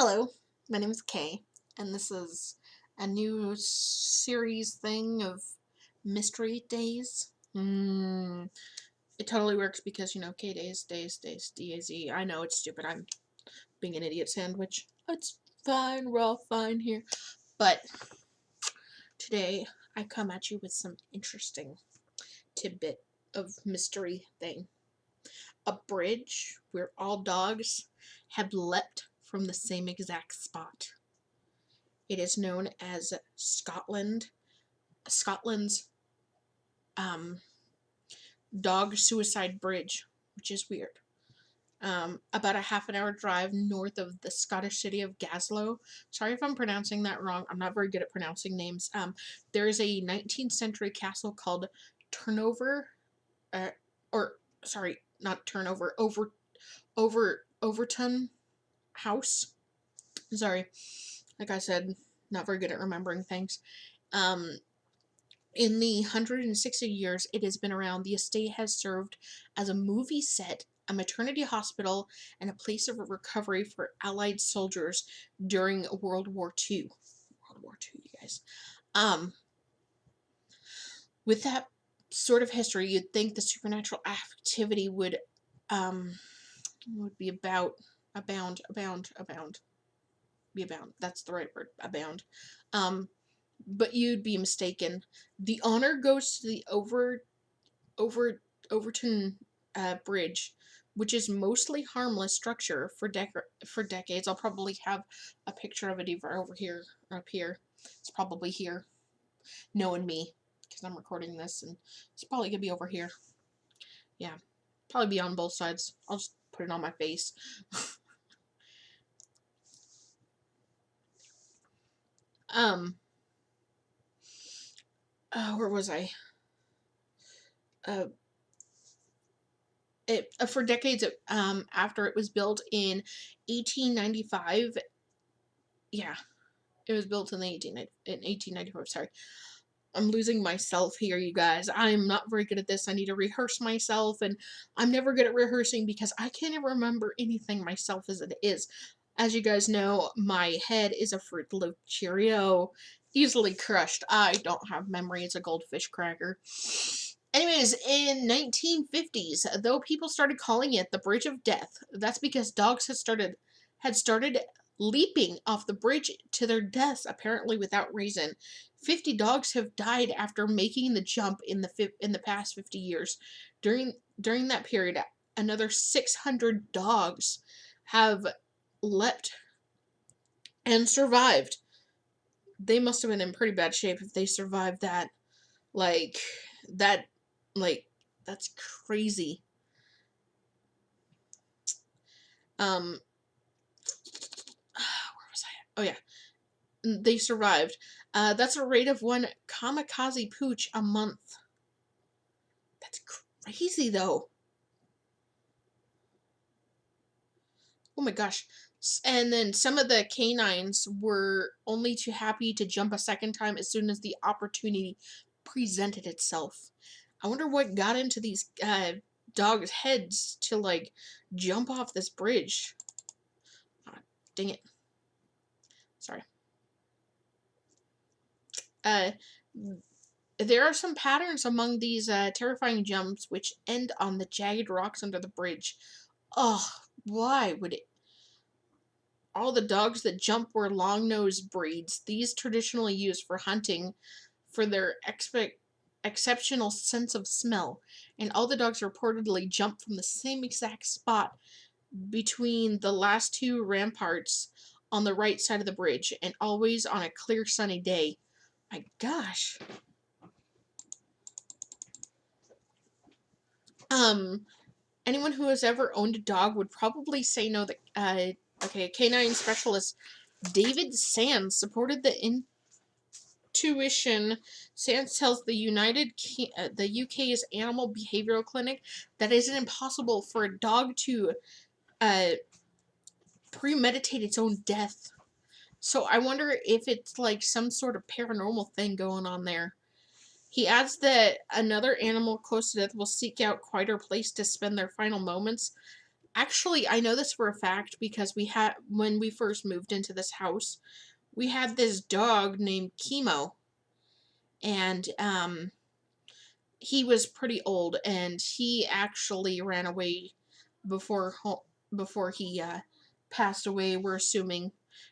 Hello, my name is Kay, and this is a new series thing of mystery days. It totally works because, K days, D-A-Z. I know it's stupid. I'm being an idiot sandwich. It's fine. We're all fine here. But today, I come at you with some interesting tidbit of mystery thing. A bridge where all dogs have leapt from the same exact spot. It is known as Scotland's dog suicide bridge, which is weird. About a half an hour drive north of the Scottish city of Glasgow. Sorry if I'm pronouncing that wrong. I'm not very good at pronouncing names. There is a 19th century castle called Turnover, or sorry, not Turnover, Overton House. Sorry, like I said, not very good at remembering things. In the 160 years it has been around, the estate has served as a movie set, a maternity hospital, and a place of recovery for Allied soldiers during World War II. World War II, you guys. With that sort of history, you'd think the supernatural activity would be abound. That's the right word, abound. But you'd be mistaken. The honor goes to the Overton Bridge, which is mostly harmless structure for decades. I'll probably have a picture of it either over here or up here. It's probably here, knowing me, because I'm recording this, and it's probably gonna be over here. Yeah, probably be on both sides. I'll just put it on my face. Where was I? For decades after it was built in 1895. Yeah, it was built in 1895. Sorry, I'm losing myself here, you guys. I'm not very good at this. I need to rehearse myself, and I'm never good at rehearsing because I can't even remember anything myself as it is. As you guys know, my head is a Fruit Loop Cheerio, easily crushed. I don't have memory. It's a goldfish cracker. Anyways, in 1950s, though people started calling it the Bridge of Death, that's because dogs had started leaping off the bridge to their deaths, apparently without reason. 50 dogs have died after making the jump in the past 50 years. During that period, another 600 dogs have leapt and survived. They must have been in pretty bad shape if they survived that. That that's crazy. Where was I? Oh yeah, they survived. That's a rate of one kamikaze pooch a month. That's crazy though. Oh my gosh. And then some of the canines were only too happy to jump a second time as soon as the opportunity presented itself. I wonder what got into these dogs' heads to jump off this bridge. Oh, dang it. Sorry. There are some patterns among these terrifying jumps which end on the jagged rocks under the bridge. Oh, why would it? All the dogs that jump were long-nosed breeds, these traditionally used for hunting for their exceptional sense of smell, and all the dogs reportedly jumped from the same exact spot between the last two ramparts on the right side of the bridge, and always on a clear sunny day. My gosh. Anyone who has ever owned a dog would probably say no. That canine specialist David Sands supported the intuition. Sands tells the UK's Animal Behavioural Clinic that it is impossible for a dog to premeditate its own death. So I wonder if it's like some sort of paranormal thing going on there. He adds that another animal close to death will seek out quieter place to spend their final moments. Actually, I know this for a fact because when we first moved into this house, we had this dog named Chemo, and he was pretty old, and he actually ran away before before he passed away. We're assuming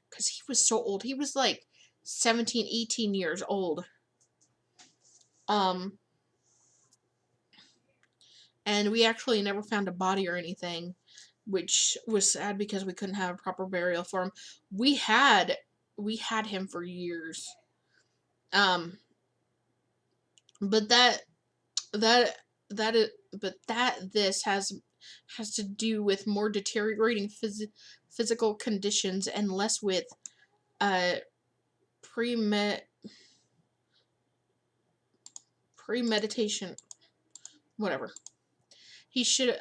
because he was so old. He was like 17, 18 years old. Um, and we actually never found a body or anything, which was sad because we couldn't have a proper burial for him. We had we had him for years. Um, but that that is but that this has to do with more deteriorating physical conditions and less with uh premed premeditation, whatever. He should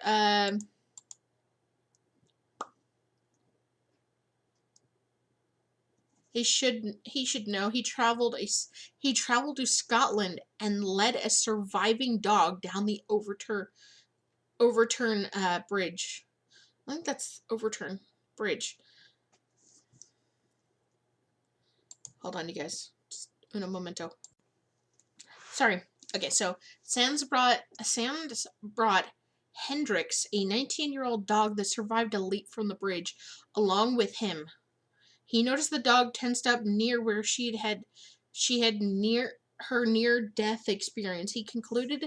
he should know he traveled to Scotland and led a surviving dog down the overturn bridge. I think that's overturn bridge. Hold on, you guys. Just un momento. Sorry. Okay, so Sands brought Hendrix, a 19-year-old dog that survived a leap from the bridge, along with him. He noticed the dog tensed up near where she had near death experience. He concluded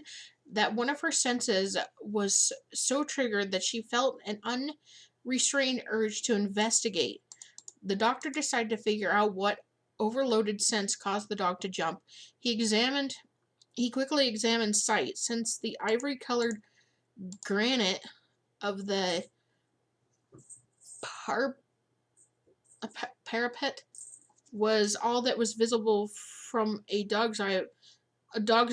that one of her senses was so triggered that she felt an unrestrained urge to investigate. The doctor decided to figure out what overloaded sense caused the dog to jump. He quickly examined sight. Since the ivory-colored granite of the par- parapet was all that was visible from a dog's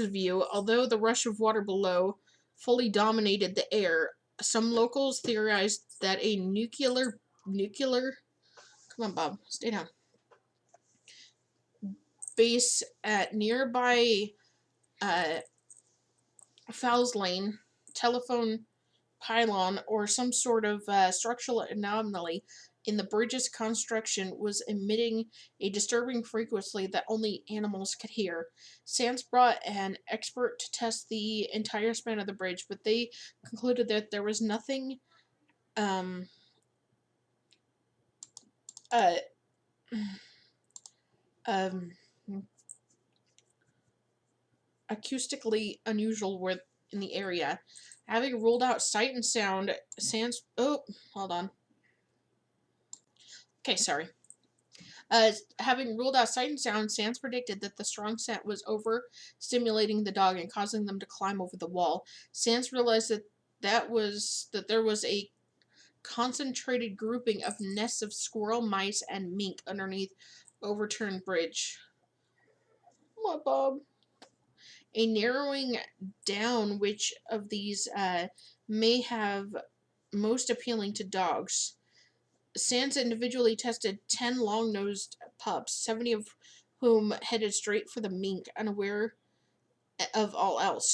view, although the rush of water below fully dominated the air. Some locals theorized that a nuclear come on, Bob, stay down. Base at nearby uh, Fowles Lane telephone pylon or some sort of structural anomaly in the bridge's construction was emitting a disturbing frequency that only animals could hear. Sands brought an expert to test the entire span of the bridge, but they concluded that there was nothing um, uh, um, acoustically unusual in the area. Having ruled out sight and sound, Sands. Oh, hold on. Okay, sorry. Having ruled out sight and sound, Sands predicted that the strong scent was overstimulating the dog and causing them to climb over the wall. Sands realized that there was a concentrated grouping of nests of squirrel, mice, and mink underneath overturned bridge. What, Bob? A narrowing down which of these may have most appealing to dogs. Sands individually tested 10 long-nosed pups, 70 of whom headed straight for the mink, unaware of all else.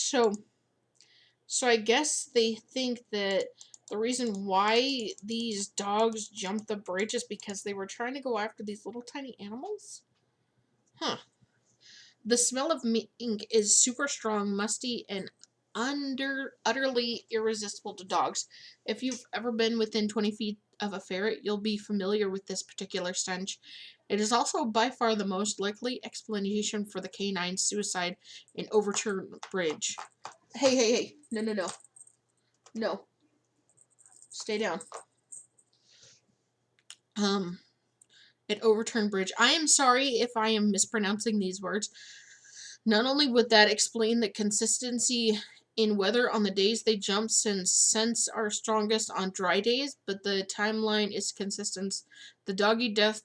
So I guess they think that the reason why these dogs jumped the bridge is because they were trying to go after these little tiny animals? Huh. The smell of mink is super strong, musty, and utterly irresistible to dogs. If you've ever been within 20 feet of a ferret, you'll be familiar with this particular stench. It is also by far the most likely explanation for the canine suicide in Overturn Bridge. Hey, hey, hey. No, no, no. No. Stay down. At Overturn Bridge. I am sorry if I am mispronouncing these words. Not only would that explain the consistency in weather on the days they jump, since scents are strongest on dry days, but the timeline is consistent. The doggy death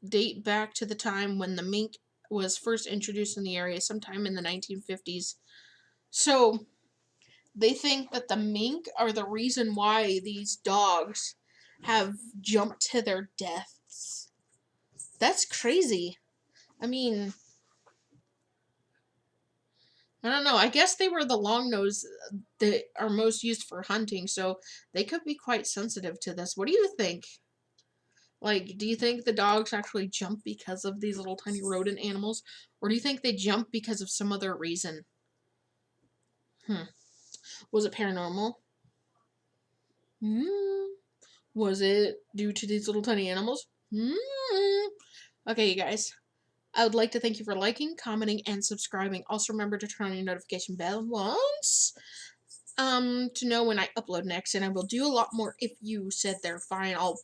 date back to the time when the mink was first introduced in the area, sometime in the 1950s. So, they think that the mink are the reason why these dogs have jumped to their deaths. That's crazy. I mean, I don't know. I guess they were the long nose that are most used for hunting, so they could be quite sensitive to this. What do you think? Like, do you think the dogs actually jump because of these little tiny rodent animals? Or do you think they jump because of some other reason? Was it paranormal? Hmm. Was it due to these little tiny animals? Hmm. Okay, you guys. I would like to thank you for liking, commenting, and subscribing. Also, remember to turn on your notification bell once to know when I upload next, and I will do a lot more if you said they're fine. I'll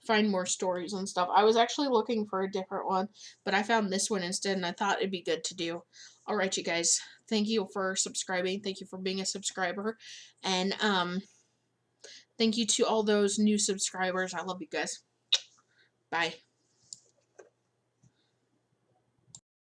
find more stories and stuff. I was actually looking for a different one, but I found this one instead, and I thought it'd be good to do. Alright, you guys. Thank you for subscribing. Thank you for being a subscriber. And, thank you to all those new subscribers. I love you guys. Bye.